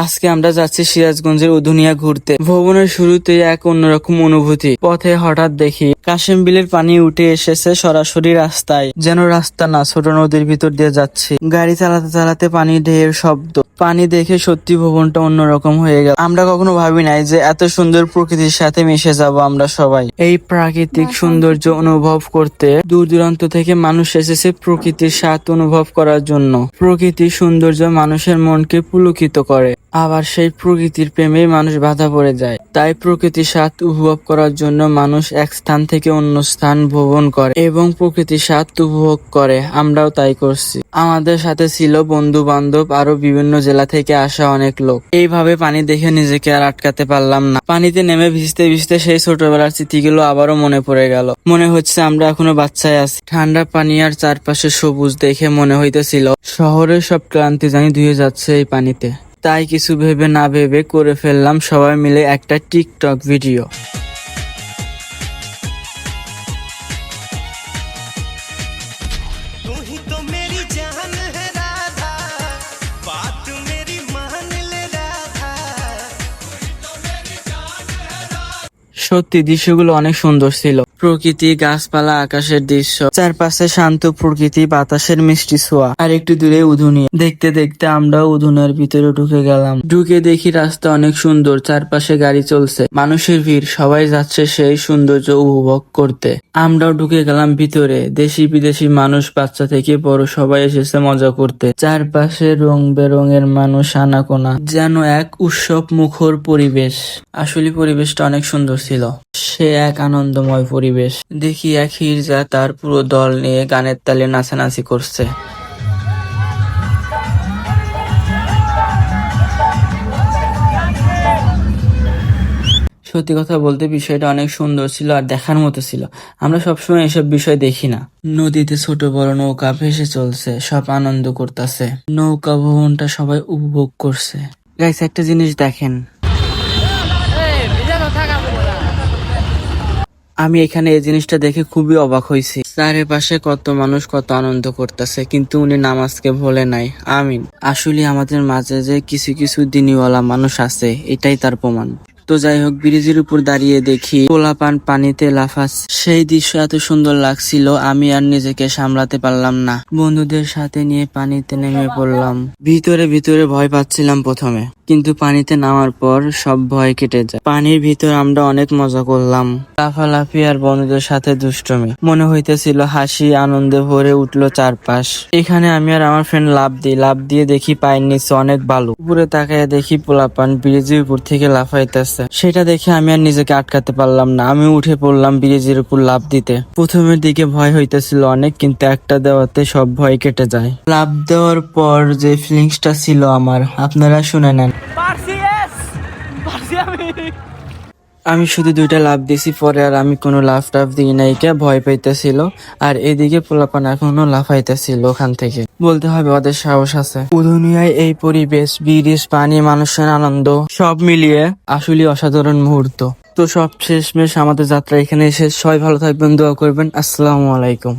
আজকে আমরা যাচ্ছি সিরাজগঞ্জের উধুনিয়া ঘুরতে। ভ্রমণের শুরুতেই এক অন্যরকম অনুভূতি। পথে হঠাৎ দেখি কাশেম বিলের পানি উঠে এসেছে সরাসরি রাস্তায়, যেন রাস্তা না, ছোট নদীর ভিতর দিয়ে যাচ্ছি। গাড়ি চালাতে চালাতে পানি ঢেউয়ের শব্দ, পানি দেখে সত্যি ভ্রমণটা অন্যরকম হয়ে গেল। আমরা কখনো ভাবি নাই যে এত সুন্দর প্রকৃতির সাথে মিশে যাব আমরা সবাই। এই প্রাকৃতিক সৌন্দর্য অনুভব করতে দূর দূরান্ত থেকে মানুষ এসেছে প্রকৃতির স্বাদ অনুভব করার জন্য। প্রকৃতির সৌন্দর্য মানুষের মনকে পুলকিত করে, আবার সেই প্রকৃতির প্রেমে মানুষ বাধা পড়ে যায়। তাই প্রকৃতির স্বাদ উপভোগ করার জন্য মানুষ এক স্থান থেকে অন্য স্থান ভ্রমণ করে এবং প্রকৃতির স্বাদ উপভোগ করে। আমরাও তাই করছি। আমাদের সাথে ছিল বন্ধু বান্ধব, আরো বিভিন্ন জেলা থেকে আসা অনেক লোক। এইভাবে পানি দেখে নিজেকে আর আটকাতে পারলাম না। পানিতে নেমে ভিজতে ভিজতে সেই ছোটবেলার স্মৃতিগুলো আবারও মনে পড়ে গেল। মনে হচ্ছে আমরা এখনো বাচ্চায় আছি। ঠান্ডা পানি আর চারপাশে সবুজ দেখে মনে হইতেছিল শহরের সব ক্লান্তি জানি ধুয়ে যাচ্ছে এই পানিতে। তাই কিছু ভেবে না ভেবে করে ফেললাম সবাই মিলে একটা টিকটক ভিডিও। সত্যি দৃশ্যগুলো অনেক সুন্দর ছিল। প্রকৃতি, গাছপালা, আকাশের দৃশ্য, চারপাশে শান্ত প্রকৃতি, বাতাসের মিষ্টি ছোঁয়া, আর একটু দূরে উধুনিয়া। দেখতে দেখতে আমরাও উধুনিয়ার ভিতরে ঢুকে গেলাম। ঢুকে দেখি রাস্তা অনেক সুন্দর, চারপাশে গাড়ি চলছে, মানুষের ভিড়, সবাই যাচ্ছে সেই সৌন্দর্য উপভোগ করতে। আমরাও ঢুকে গেলাম ভিতরে। দেশি বিদেশি মানুষ, বাচ্চা থেকে বড় সবাই এসেছে মজা করতে। চারপাশে রং বেরঙের মানুষ আনাগোনা, যেন এক উৎসব মুখর পরিবেশ। আসলে পরিবেশটা অনেক সুন্দর ছিল। সে এক আনন্দময় পরিবেশ। দেখি এক হিরজা তার পুরো দল নিয়ে গানের তালে নাচানাচি করছে। সত্যি কথা বলতে বিষয়টা অনেক সুন্দর ছিল আর দেখার মতো ছিল। আমরা সবসময় এসব বিষয় দেখি না। নদীতে ছোট বড় নৌকা ভেসে চলছে, সব আনন্দ করতেছে। নৌকা ভ্রমণটা সবাই উপভোগ করছে। গাইস, একটা জিনিস দেখেন, আমি এখানে এই জিনিসটা দেখে খুবই অবাক হয়েছি। চারিপাশে কত মানুষ কত আনন্দ করতেছে, কিন্তু উনি নামাজকে ভোলে নাই। আমিন। আসলে আমাদের মাঝে যে কিছু কিছু দিনীওয়ালা মানুষ আছে, এটাই তার প্রমাণ। তো যাই হোক, ব্রিজের উপর দাঁড়িয়ে দেখি পোলাপান পানিতে লাফাচ্ছে। সেই দৃশ্য এত সুন্দর লাগছিল, আমি আর নিজেকে সামলাতে পারলাম না। বন্ধুদের সাথে নিয়ে পানিতে নেমে পড়লাম। ভিতরে ভিতরে ভয় পাচ্ছিলাম প্রথমে, কিন্তু পানিতে নামার পর সব ভয় কেটে যায়। পানির ভিতর আমরা অনেক মজা করলাম, লাফালাফি আর বন্ধুদের সাথে দুষ্টমি। মনে হইতেছিল হাসি আনন্দে ভরে উঠলো চারপাশ। এখানে আমি আর আমার ফ্রেন্ড লাফ দিয়ে দেখি পায়ের নিচে অনেক বালু। উপরে তাকায় দেখি পোলাপান ব্রিজের উপর থেকে লাফাইতেছে। সেটা দেখে আমি আর নিজেকে আটকাতে পারলাম না। আমি উঠে পড়লাম ব্রিজের উপর লাফ দিতে। প্রথমের দিকে ভয় হইতেছিল অনেক, কিন্তু একটা দেওয়াতে সব ভয় কেটে যায়। লাফ দেওয়ার পর যে ফিলিংসটা ছিল আমার, আপনারা শুনে নেন। আমি শুধু 2টা লাফ দিছি, পরে আর আমি কোনো লাফ টাফ দিই নাই, ভয় পাইতেছিল। আর এদিকে পোলাপান এখনো লাফাইতেছিল ওখান থেকে। বলতে হবে ওদের সাহস আছে। উধুনিয়ায় এই পরিবেশ, ব্রিজ, পানি, মানুষের আনন্দ, সব মিলিয়ে আসলে অসাধারণ মুহূর্ত। তো সব শেষমেশ আমাদের যাত্রা এখানে শেষ। সবাই ভালো থাকবেন, দোয়া করবেন। আসসালামু আলাইকুম।